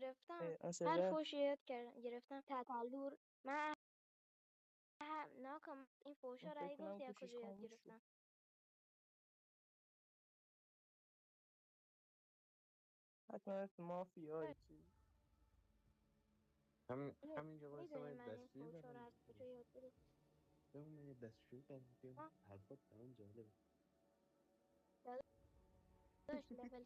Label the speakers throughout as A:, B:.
A: گرفتم، هر
B: مثلا
A: فوشی یاد گرفتم تتلور. من ناکام این فوشا
B: فکر
A: رأی
B: کنم
A: گفتی از
B: گوشیش
A: کجا یاد
B: خاموش شد.
A: گرفتم؟
B: حتما مافیایی چیزی.
C: همینجا وایسا من
A: میدونی
C: یه
A: من این
C: دستشویی
A: فوشا رو
C: برم
A: از کجا یاد گرفتم؟
C: بمونه یه دستشویی برم بیام
A: ها؟
C: حرفات برام جالبه.
A: داداش لول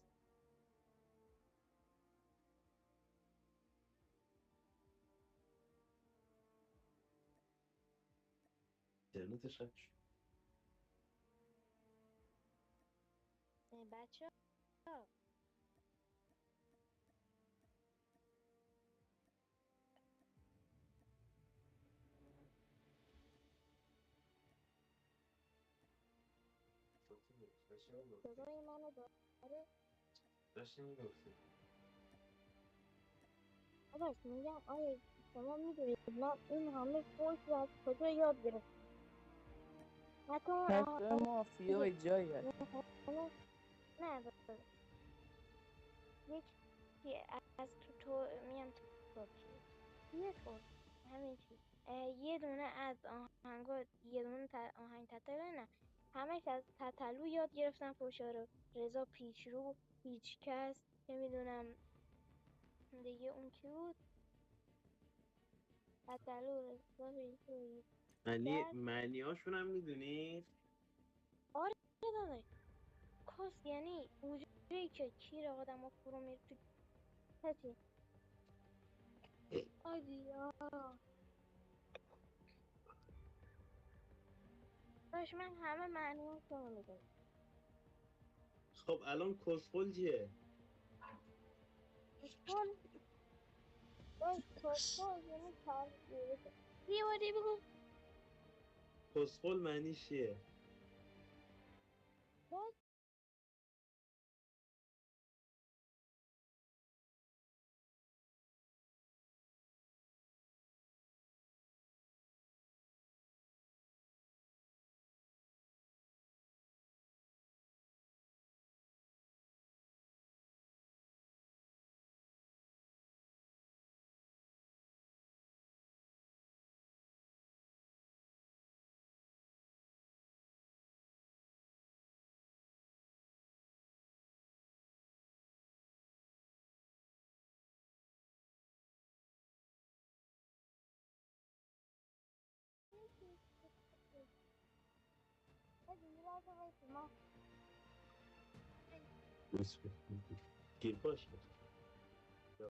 C: اینترنتش قطع شد.
A: بچه صدای منو داره؟
C: داشتی میگفتی
A: داداش میگم آیا شما میدونید من این همه فوش رو از کجا یاد گرفتم؟ حتی
B: حتما
A: دیگه
B: مافیایی جایی هست.
A: مثلا نه داداش، یکی از میگم ترکیه، یه ترک همین چیز، یه دونه از آهنگا، یه دونه آهنگ تتلو، نه همش از تتلو یاد گرفتم فوشا رو. رضا پیشرو، هیچکس، چه میدونم دیگه اون کی بود، تتلو، رضا پیشرو، هیچکس.
C: معنیاشون هم میدونی؟
A: آره داداش، کس یعنی اونجایی که کیر آدم ها فرو میره تو کسی. آدیا داش من همه معنی رو میدونم.
C: خب الان کسخل چیه؟
A: کسخل داش، کسخل یعنی تغییر. یه باری بگو.
C: کسخل معنیش چیه؟
A: داش
C: گیر باشه.